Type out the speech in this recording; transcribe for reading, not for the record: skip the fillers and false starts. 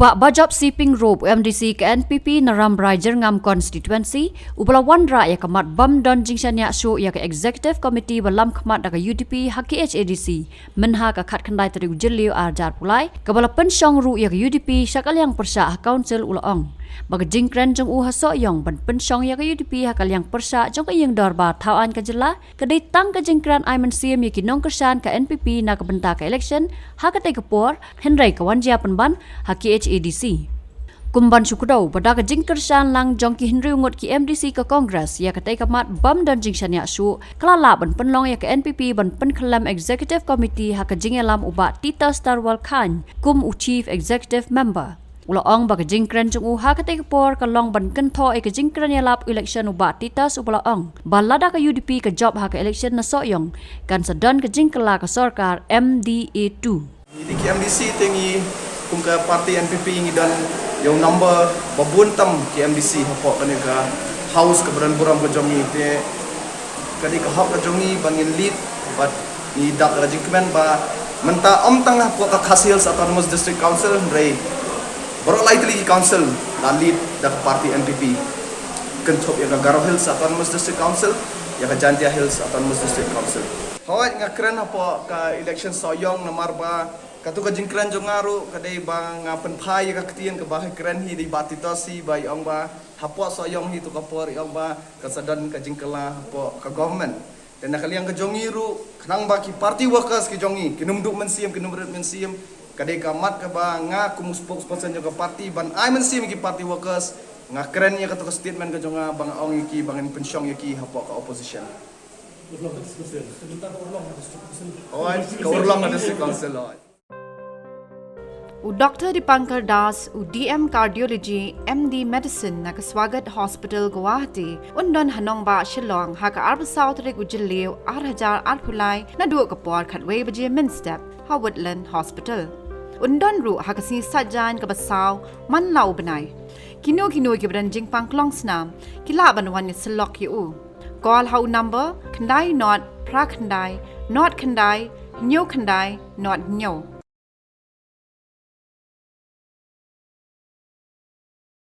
Ubak bajab siping rob MDC ke NPP naram Brajer ngam constituency ubala wandra ya kamat bam don jingshan ya show ya ke executive committee balam kamat daga UDP haki HADC menha ka khat khandai tari ujeliu arjar pulai kabala pensyong ru ya ke UDP syakal yang persah council ulaong baga jingkran jong u haso yong ban pensyong ya ke UDP hakal yang persah jong ka yang darba thawan ka jela kedai tang ka jingkran aiman sim ya ki nong kersan ka NPP na ka benta ka election hakate kapor Henry kawanjia penban haki HADC. Kumban Sukudau pada ke jingkersan lang jongki Henry ungut ki MDC ke Kongres ya katai kamat bam dan jingshan ya su kelala ban penlong ya ke NPP ban penkelam Executive Committee hak jingelam ubat Tita Starwal Khan kum Chief Executive Member. Ulaong bag jingkran jong u hak katai kapor kalong ban kentho ke jingkran ya lap election ubat Tita subalaong balada ke UDP ke job hak election na soyong kan sedan ke jingkela ke sarkar MDA2. Jadi ki MDC tingi kumka parti NPP ini dan yang number babuntam ki MDC hapok kani ka house ke beran buram ke jongi te kani ka hap ke jongi bangin lead but ni dak rajin kemen ba menta om tangah pok ka Khasil Autonomous District Council rei baru lightly council la lead dak parti NPP kenthop ya ka Garo Hills Autonomous District Council ya ka Jantia Hills Autonomous District Council hawat ngakren apa ka election soyong nomor ba katu ka jingkran jongaru kadai bang penpai ka ketian ke bah kren hi di batitosi bai ong ba hapo soyong hi tu kapor ong ba kasadan ka jingkela hapo ka government dan nakaliang ka jongiru kanang ba ki party workers ki jongi kinumduk mensiam kinumret mensiam kadai ka mat ka ba nga kum spokesperson ka party ban ai mensiam ki party workers nga kren ya katu ka statement ka jonga bang ong ki bangin pensyong ki hapo ka opposition. Dr. Dipankar Das, DM Cardiology, MD Medicine, na Swagat Hospital, Guwahati, undon Hanong Ba Shillong, haka Arba South Rig Ujiliw, Arhajar Arpulai, na duo kapor Katway Baje Minstep, Woodland Hospital. Undon ru haka si Sajan Kabasaw, Manlaw Benay. Kino gibran jingpang klong snam, kilaban wan ni selok yu. Call how number, Kandai not, Prakandai, not Kandai, Nyo Kandai, not Nyo.